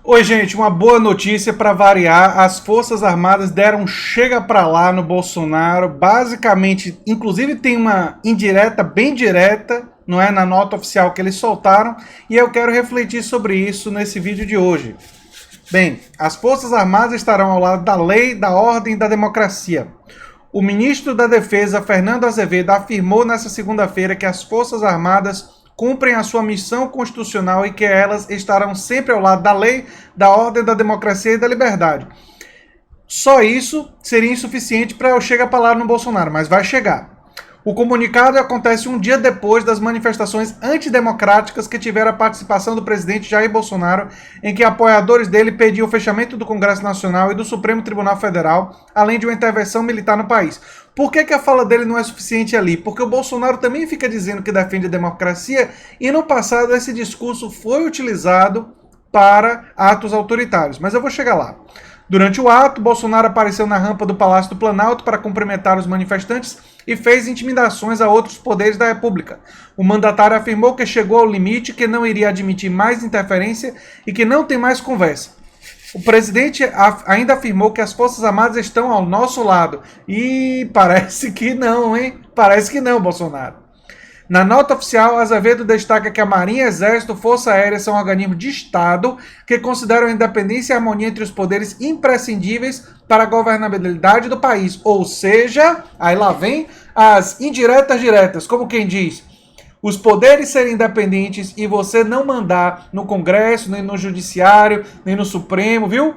Oi, gente, uma boa notícia para variar. As Forças Armadas deram um chega para lá no Bolsonaro. Basicamente, inclusive tem uma indireta, bem direta, não é, na nota oficial que eles soltaram, e eu quero refletir sobre isso nesse vídeo de hoje. Bem, as Forças Armadas estarão ao lado da lei, da ordem e da democracia. O ministro da Defesa, Fernando Azevedo, afirmou nesta segunda-feira que as Forças Armadas cumprem a sua missão constitucional e que elas estarão sempre ao lado da lei, da ordem, da democracia e da liberdade. Só isso seria insuficiente para eu chegar para lá no Bolsonaro, mas vai chegar. O comunicado acontece um dia depois das manifestações antidemocráticas que tiveram a participação do presidente Jair Bolsonaro, em que apoiadores dele pediam o fechamento do Congresso Nacional e do Supremo Tribunal Federal, além de uma intervenção militar no país. Por que a fala dele não é suficiente ali? Porque o Bolsonaro também fica dizendo que defende a democracia e no passado esse discurso foi utilizado para atos autoritários. Mas eu vou chegar lá. Durante o ato, Bolsonaro apareceu na rampa do Palácio do Planalto para cumprimentar os manifestantes e fez intimidações a outros poderes da República. O mandatário afirmou que chegou ao limite, que não iria admitir mais interferência e que não tem mais conversa. O presidente ainda afirmou que as Forças Armadas estão ao nosso lado. E parece que não, hein? Parece que não, Bolsonaro. Na nota oficial, Azevedo destaca que a Marinha, Exército e Força Aérea são organismos de Estado que consideram a independência e a harmonia entre os poderes imprescindíveis para a governabilidade do país. Ou seja, aí lá vem as indiretas diretas, como quem diz, os poderes serem independentes e você não mandar no Congresso, nem no Judiciário, nem no Supremo, viu?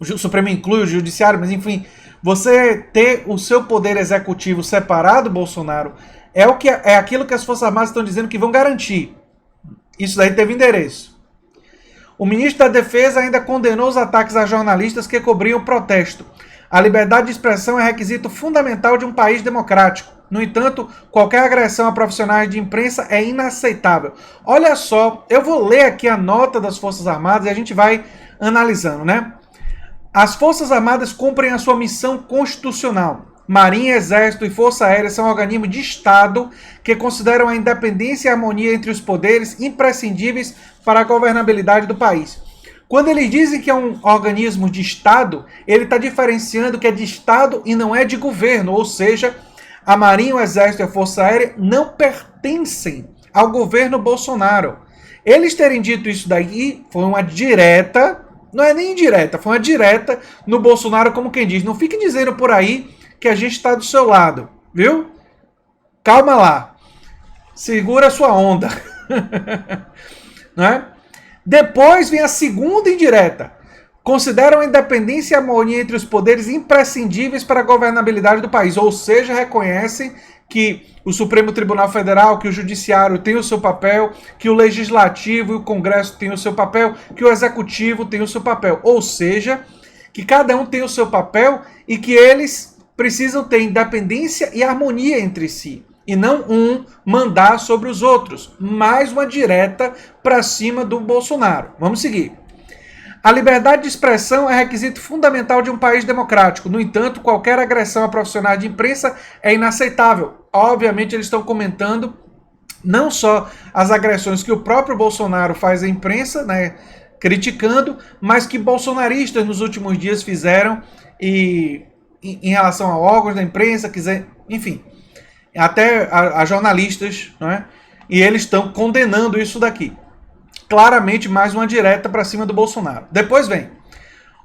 O Supremo inclui o Judiciário, mas enfim, você ter o seu poder executivo separado, Bolsonaro, é aquilo que as Forças Armadas estão dizendo que vão garantir. Isso daí teve endereço. O ministro da Defesa ainda condenou os ataques a jornalistas que cobriam o protesto. A liberdade de expressão é requisito fundamental de um país democrático. No entanto, qualquer agressão a profissionais de imprensa é inaceitável. Olha só, eu vou ler aqui a nota das Forças Armadas e a gente vai analisando, né? As Forças Armadas cumprem a sua missão constitucional. Marinha, Exército e Força Aérea são organismos de Estado que consideram a independência e a harmonia entre os poderes imprescindíveis para a governabilidade do país. Quando eles dizem que é um organismo de Estado, ele está diferenciando que é de Estado e não é de governo, ou seja, a Marinha, o Exército e a Força Aérea não pertencem ao governo Bolsonaro. Eles terem dito isso daí foi uma direta, não é nem indireta, foi uma direta no Bolsonaro, como quem diz. Não fique dizendo por aí que a gente está do seu lado, viu? Calma lá. Segura a sua onda. Não é? Depois vem a segunda indireta. Consideram a independência e a harmonia entre os poderes imprescindíveis para a governabilidade do país. Ou seja, reconhecem que o Supremo Tribunal Federal, que o Judiciário tem o seu papel, que o Legislativo e o Congresso tem o seu papel, que o Executivo tem o seu papel. Ou seja, que cada um tem o seu papel e que eles precisam ter independência e harmonia entre si. E não um mandar sobre os outros. Mais uma direta para cima do Bolsonaro. Vamos seguir. A liberdade de expressão é requisito fundamental de um país democrático. No entanto, qualquer agressão a profissionais de imprensa é inaceitável. Obviamente, eles estão comentando não só as agressões que o próprio Bolsonaro faz à imprensa, né, criticando, mas que bolsonaristas nos últimos dias fizeram em relação a órgãos da imprensa, enfim, até a jornalistas, não é? E eles estão condenando isso daqui. Claramente mais uma direta para cima do Bolsonaro. Depois vem.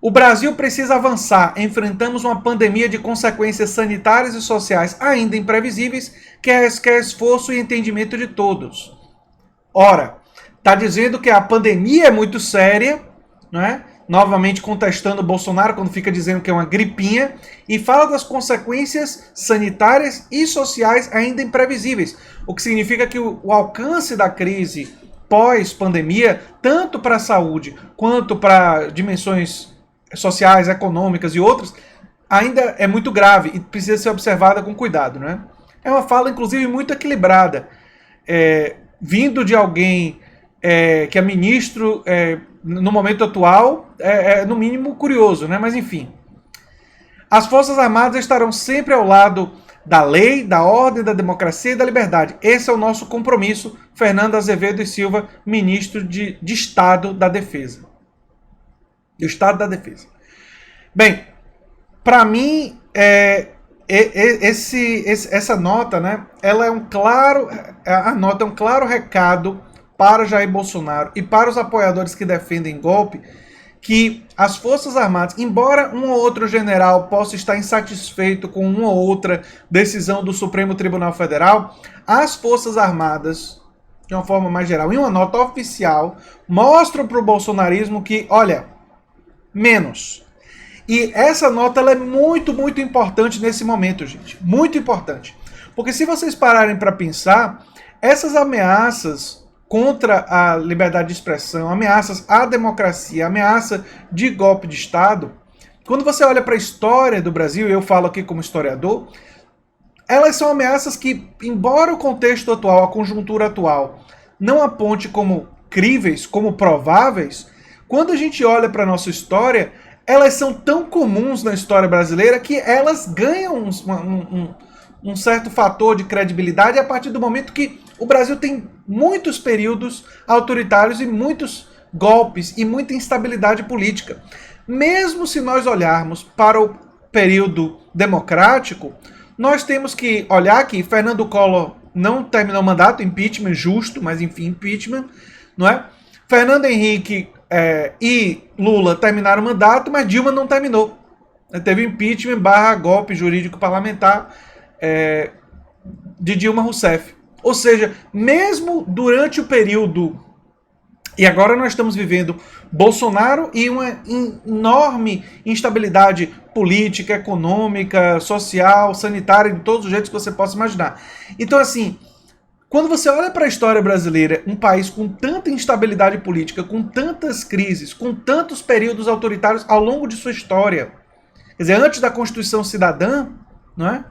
O Brasil precisa avançar. Enfrentamos uma pandemia de consequências sanitárias e sociais ainda imprevisíveis que requer esforço e entendimento de todos. Ora, está dizendo que a pandemia é muito séria, não é? Novamente contestando o Bolsonaro quando fica dizendo que é uma gripinha, e fala das consequências sanitárias e sociais ainda imprevisíveis, o que significa que o alcance da crise pós-pandemia, tanto para a saúde quanto para dimensões sociais, econômicas e outras, ainda é muito grave e precisa ser observada com cuidado, né? É uma fala, inclusive, muito equilibrada, vindo de alguém que é ministro no momento atual, no mínimo curioso, né? Mas enfim. As Forças Armadas estarão sempre ao lado da lei, da ordem, da democracia e da liberdade. Esse é o nosso compromisso, Fernando Azevedo e Silva, ministro de Estado da Defesa. do Estado da Defesa. Bem, para mim, essa nota, né, ela é a nota é um claro recado para Jair Bolsonaro e para os apoiadores que defendem golpe, que as Forças Armadas, embora um ou outro general possa estar insatisfeito com uma ou outra decisão do Supremo Tribunal Federal, as Forças Armadas, de uma forma mais geral, em uma nota oficial, mostram para o bolsonarismo que, olha, menos. E essa nota ela é muito, muito importante nesse momento, gente. Muito importante. Porque se vocês pararem para pensar, essas ameaças contra a liberdade de expressão, ameaças à democracia, ameaça de golpe de Estado, quando você olha para a história do Brasil, e eu falo aqui como historiador, elas são ameaças que, embora o contexto atual, a conjuntura atual, não aponte como críveis, como prováveis, quando a gente olha para a nossa história, elas são tão comuns na história brasileira que elas ganham um certo fator de credibilidade a partir do momento que o Brasil tem muitos períodos autoritários e muitos golpes e muita instabilidade política. Mesmo se nós olharmos para o período democrático, nós temos que olhar que Fernando Collor não terminou o mandato, impeachment justo, mas enfim, impeachment, não é? Fernando Henrique e Lula terminaram o mandato, mas Dilma não terminou. Teve impeachment / golpe jurídico parlamentar de Dilma Rousseff. Ou seja, mesmo durante o período, e agora nós estamos vivendo Bolsonaro e uma enorme instabilidade política, econômica, social, sanitária, de todos os jeitos que você possa imaginar. Então, assim, quando você olha para a história brasileira, um país com tanta instabilidade política, com tantas crises, com tantos períodos autoritários ao longo de sua história, quer dizer, antes da Constituição Cidadã, não é?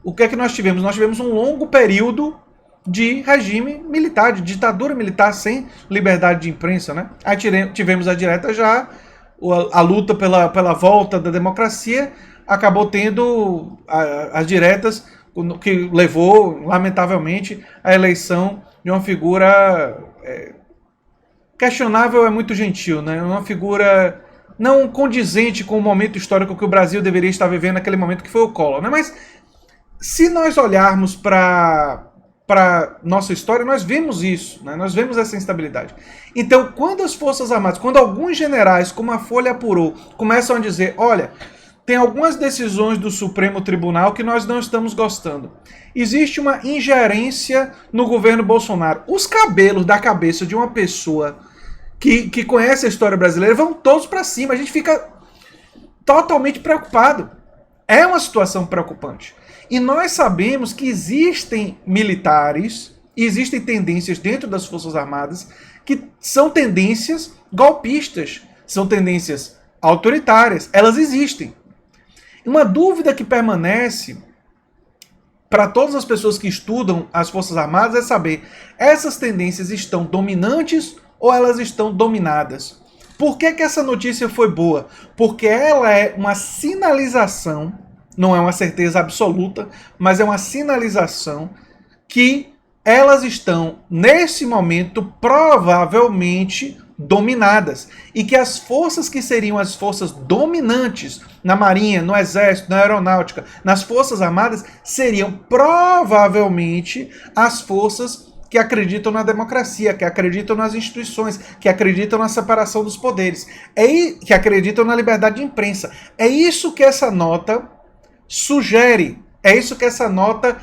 O que é que nós tivemos? Nós tivemos um longo período de regime militar, de ditadura militar sem liberdade de imprensa, né? Aí tivemos a direta já, a luta pela volta da democracia, acabou tendo as diretas, que levou, lamentavelmente, à eleição de uma figura questionável, é muito gentil, né? Uma figura não condizente com o momento histórico que o Brasil deveria estar vivendo naquele momento, que foi o Collor, né? Mas se nós olharmos para nossa história, nós vemos isso, né? Nós vemos essa instabilidade. Então, quando as Forças Armadas, quando alguns generais, como a Folha apurou, começam a dizer, olha, tem algumas decisões do Supremo Tribunal que nós não estamos gostando. Existe uma ingerência no governo Bolsonaro. Os cabelos da cabeça de uma pessoa que conhece a história brasileira vão todos para cima. A gente fica totalmente preocupado. É uma situação preocupante. E nós sabemos que existem militares, existem tendências dentro das Forças Armadas que são tendências golpistas, são tendências autoritárias. Elas existem. Uma dúvida que permanece para todas as pessoas que estudam as Forças Armadas é saber, essas tendências estão dominantes ou elas estão dominadas? Por que essa notícia foi boa? Porque ela é uma sinalização, não é uma certeza absoluta, mas é uma sinalização que elas estão, nesse momento, provavelmente dominadas. E que as forças que seriam as forças dominantes na Marinha, no Exército, na Aeronáutica, nas Forças Armadas, seriam provavelmente as forças que acreditam na democracia, que acreditam nas instituições, que acreditam na separação dos poderes, que acreditam na liberdade de imprensa. É isso que essa nota sugere, é isso que essa nota,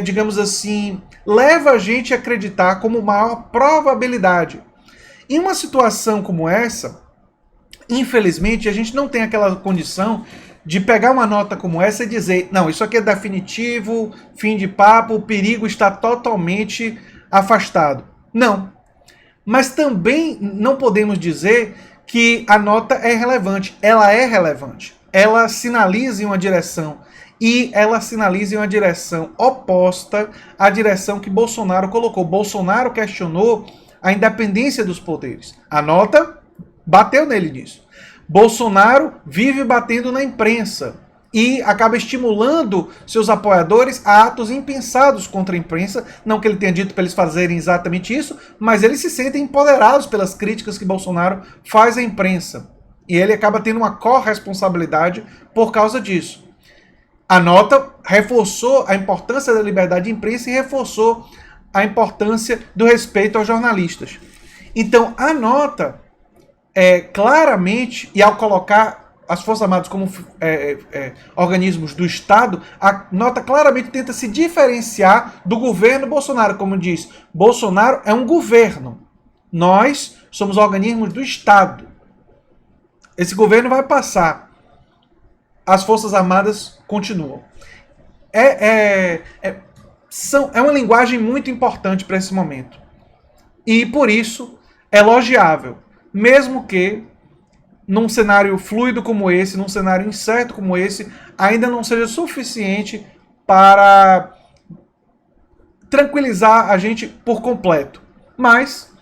digamos assim, leva a gente a acreditar como maior probabilidade. Em uma situação como essa, infelizmente, a gente não tem aquela condição de pegar uma nota como essa e dizer, não, isso aqui é definitivo, fim de papo, o perigo está totalmente afastado. Não. Mas também não podemos dizer que a nota é irrelevante. Ela é relevante. Ela sinaliza em uma direção, e ela sinaliza em uma direção oposta à direção que Bolsonaro colocou. Bolsonaro questionou a independência dos poderes. A nota bateu nele nisso. Bolsonaro vive batendo na imprensa e acaba estimulando seus apoiadores a atos impensados contra a imprensa. Não que ele tenha dito para eles fazerem exatamente isso, mas eles se sentem empoderados pelas críticas que Bolsonaro faz à imprensa. E ele acaba tendo uma corresponsabilidade por causa disso. A nota reforçou a importância da liberdade de imprensa e reforçou a importância do respeito aos jornalistas. Então, a nota, claramente, e ao colocar as Forças Armadas como organismos do Estado, a nota claramente tenta se diferenciar do governo Bolsonaro. Como diz, Bolsonaro é um governo. Nós somos organismos do Estado. Esse governo vai passar. As Forças Armadas continuam. É uma linguagem muito importante para esse momento. E, por isso, é elogiável. Mesmo que, num cenário fluido como esse, num cenário incerto como esse, ainda não seja suficiente para tranquilizar a gente por completo. Mas,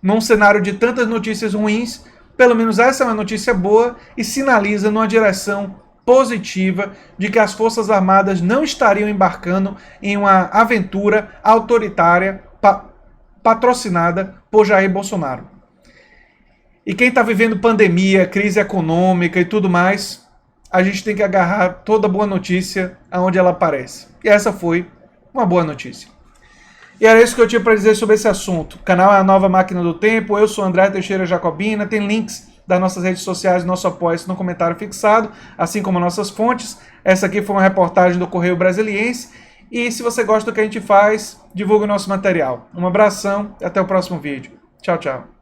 num cenário de tantas notícias ruins, pelo menos essa é uma notícia boa e sinaliza numa direção positiva de que as Forças Armadas não estariam embarcando em uma aventura autoritária patrocinada por Jair Bolsonaro. E quem está vivendo pandemia, crise econômica e tudo mais, a gente tem que agarrar toda boa notícia aonde ela aparece. E essa foi uma boa notícia. E era isso que eu tinha para dizer sobre esse assunto. O canal é a Nova Máquina do Tempo, eu sou André Teixeira Jacobina, tem links das nossas redes sociais, nosso apoio no comentário fixado, assim como nossas fontes. Essa aqui foi uma reportagem do Correio Brasiliense. E se você gosta do que a gente faz, divulgue o nosso material. Um abração e até o próximo vídeo. Tchau, tchau.